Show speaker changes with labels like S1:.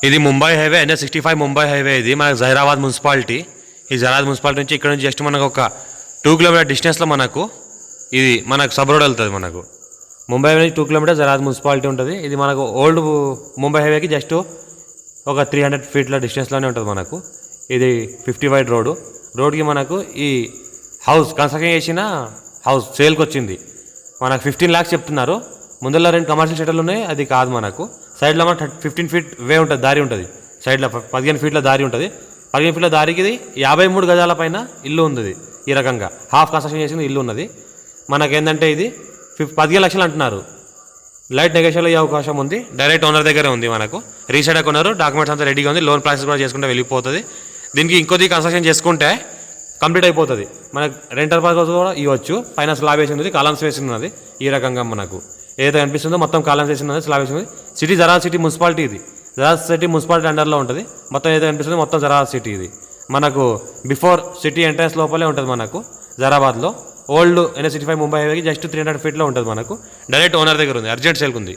S1: ఇది Mumbai highway NH65 Mumbai highway. ఇది మనకు జహీరాబాద్ మున్సిపాలిటీ. ఈ జహీరాబాద్ మున్సిపాలిటీ నుంచి ఇక్కడ నుంచి జస్ట్ మనకు ఒక 2 కిలోమీటర్ డిస్టెన్స్లో మనకు ఇది మనకు సబ్ రోడ్ వెళ్తుంది. మనకు ముంబై హైవే నుంచి 2 కిలోమీటర్ జహీరాబాద్ మున్సిపాలిటీ ఉంటుంది. ఇది మనకు ఓల్డ్ ముంబై హైవేకి జస్ట్ ఒక 300 ఫీట్ల డిస్టెన్స్లోనే ఉంటుంది మనకు. ఇది 50 వైడ్ రోడ్కి మనకు ఈ హౌస్ కన్స్ట్రక్షన్ చేసిన హౌస్ సేల్కి వచ్చింది. మనకు 15 lakhs చెప్తున్నారు. ముందర 2 కమర్షియల్ షటర్లు ఉన్నాయి, అది కాదు. మనకు సైడ్లో మన 15 feet వే ఉంటుంది, దారి ఉంటుంది. సైడ్లో 15 feetల దారి ఉంటుంది. 15 feetల దారికి ఇది 53 గజాల పైన ఇల్లు ఉంది. ఈ రకంగా హాఫ్ కన్స్ట్రక్షన్ చేసింది ఇల్లు ఉన్నది. మనకేంటంటే ఇది 15 లక్షలు అంటున్నారు. లైట్ నెగోషియబుల్ అయ్యే అవకాశం ఉంది. డైరెక్ట్ ఓనర్ దగ్గరే ఉంది. మనకు రీసైడ్ కొన్నారు, డాక్యుమెంట్స్ అంతా రెడీగా ఉంది. లోన్ ప్రాసెస్ కూడా చేసుకుంటే వెళ్ళిపోతుంది. దీనికి ఇంకొద్ది కన్స్ట్రక్షన్ చేసుకుంటే కంప్లీట్ అయిపోతుంది. మనకు రెంటల్ పర్పస్ కూడా ఇవ్వచ్చు. పైన స్లాబ్ వేసి ఉంది, కాలమ్స్ వేసి ఉన్నది. ఈ రకంగా మనకు ఏదైతే కనిపిస్తుందో మొత్తం కాలమ్స్ వేసి ఉన్నది, స్లాబ్ వేసి ఉంది. City Zaheerabad city municipality. ఇది జహీరాబాద్ సిటీ మున్సిపాలిటీ అండర్లో ఉంటుంది. మొత్తం ఏదైతే కనిపిస్తుందో మొత్తం జహీరాబాద్ సిటీ. ఇది మనకు బిఫోర్ సిటీ ఎంట్రన్స్ లోపలే ఉంటుంది. మనకు జహీరాబాద్లో ఓల్డ్ NH65 ముంబై హైవేకి జస్ట్ 300 feetలో ఉంటుంది. మనకు డైరెక్ట్ ఓనర్ దగ్గర ఉంది. అర్జెంట్ సేల్కి ఉంది.